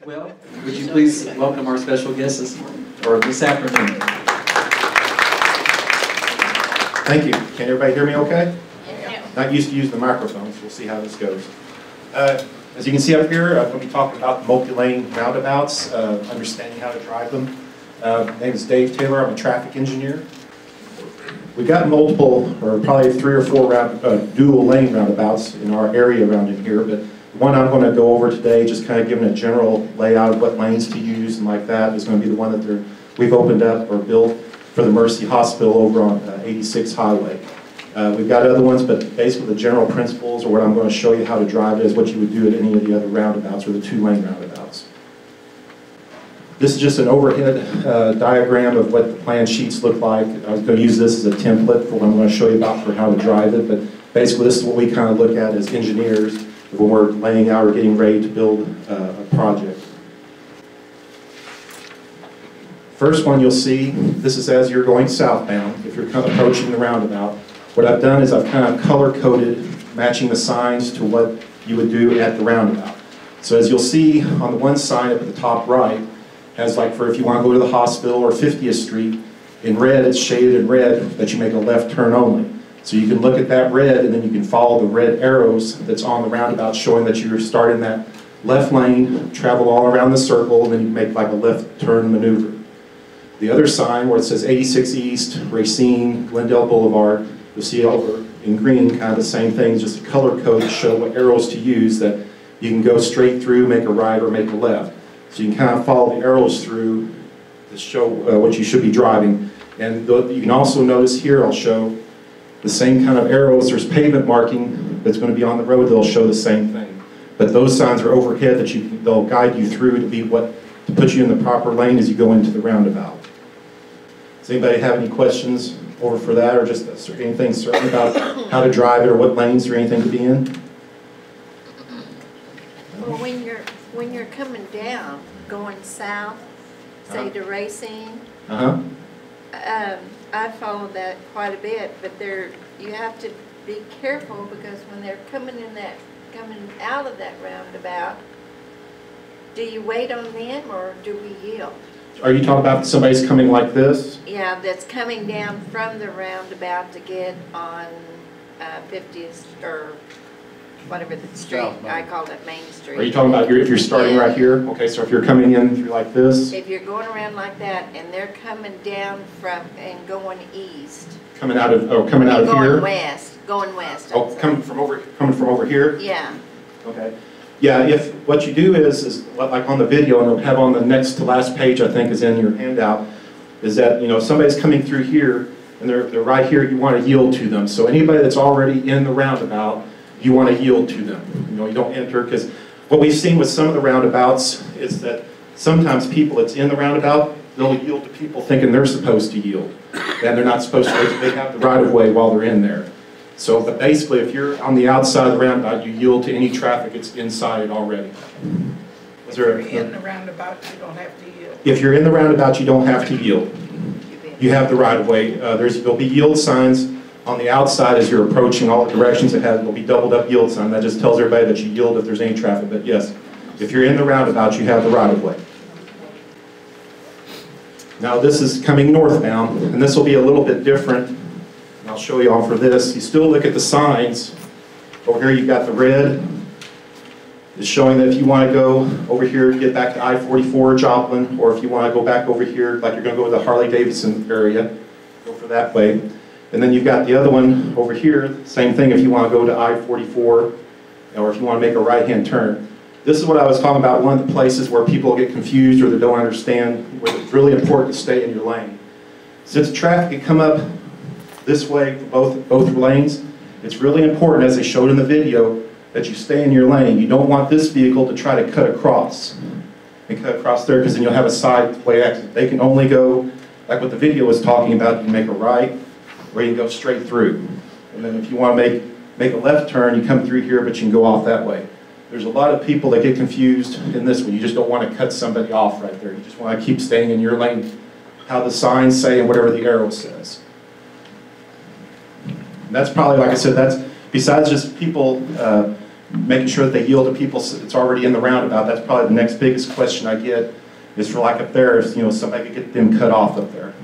Well, would you please welcome our special guest this afternoon? Thank you. Can everybody hear me okay? Yeah. Not used to using the microphones. We'll see how this goes. As you can see up here, I'm going to be talking about multi-lane roundabouts, understanding how to drive them. My name is Dave Taylor. I'm a traffic engineer. We've got multiple, or probably 3 or 4 dual lane roundabouts in our area around in here, but the one I'm going to go over today, just kind of giving a general layout of what lanes to use and like that, is going to be the one that we've opened up or built for the Mercy Hospital over on 86 Highway. We've got other ones, but basically the general principles, or what I'm going to show you how to drive it, is what you would do at any of the other roundabouts, or the 2-lane roundabouts. This is just an overhead diagram of what the plan sheets look like. I was going to use this as a template for what I'm going to show you about for how to drive it, but basically this is what we kind of look at as engineers when we're laying out or getting ready to build a project. First one you'll see, this is as you're going southbound, if you're approaching the roundabout. What I've done is I've kind of color-coded, matching the signs to what you would do at the roundabout. So as you'll see on the one sign up at the top right, has like for if you want to go to the hospital or 50th Street, in red, it's shaded in red that you make a left turn only. So you can look at that red and then you can follow the red arrows that's on the roundabout showing that you're starting that left lane, travel all around the circle, and then you make like a left turn maneuver. The other sign where it says 86 East, Racine, Glendale Boulevard, you'll see over in green kind of the same thing, just a color code to show what arrows to use, that you can go straight through, make a right, or make a left. So you can kind of follow the arrows through to show what you should be driving. And you can also notice here, I'll show the same kind of arrows. There's pavement marking that's going to be on the road. They'll show the same thing. But those signs are overhead that they'll guide you through to put you in the proper lane as you go into the roundabout. Does anybody have any questions over for that, or just anything certain about how to drive it or what lanes or anything to be in? Well, when you're coming down, going south, say to Racine, I follow that quite a bit, but you have to be careful because when they're coming out of that roundabout, do you wait on them or do we yield? Are you talking about somebody's coming like this? Yeah, that's coming down from the roundabout to get on 50th or whatever the street, I call it Main Street. Are you talking about if you're starting right here? Okay, so if you're coming in through like this? If you're going around like that and they're coming down from and going east. Coming out of here? Going west. Oh, coming from over here? Yeah. Okay. Yeah, if what you do is like on the video, and it'll have on the next to last page, I think is in your handout, is that, you know, somebody's coming through here and they're right here, you want to yield to them. So anybody that's already in the roundabout, you want to yield to them. You know, you don't enter, because what we've seen with some of the roundabouts is that sometimes people that's in the roundabout, they'll yield to people thinking they're supposed to yield. And they're not supposed to, they have the right of way while they're in there. So, but basically, if you're on the outside of the roundabout, you yield to any traffic that's inside it already. If you're in the roundabout, you don't have to yield. If you're in the roundabout, you don't have to yield. You have the right of way. There'll be yield signs on the outside as you're approaching all the directions. There'll be doubled up yield sign. That just tells everybody that you yield if there's any traffic. But yes, if you're in the roundabout, you have the right of way. Now this is coming northbound, and this will be a little bit different. And I'll show you all for this. You still look at the signs. Over here you've got the red. It's showing that if you want to go over here, get back to I-44 Joplin, or if you want to go back over here, like you're going to go to the Harley-Davidson area, go for that way. And then you've got the other one over here, same thing if you want to go to I-44, or if you want to make a right-hand turn. This is what I was talking about, one of the places where people get confused or they don't understand, where it's really important to stay in your lane. Since traffic can come up this way for both lanes, it's really important, as they showed in the video, that you stay in your lane. You don't want this vehicle to try to cut across and cut across there, because then you'll have a sideway exit. They can only go, like what the video was talking about, you can make a right, or you can go straight through. And then if you want to make a left turn, you come through here, but you can go off that way. There's a lot of people that get confused in this one. You just don't want to cut somebody off right there. You just want to keep staying in your lane, how the signs say and whatever the arrow says. And that's probably, like I said, that's besides just people making sure that they yield to people that's already in the roundabout. That's probably the next biggest question I get is for like up there, if somebody could get them cut off up there.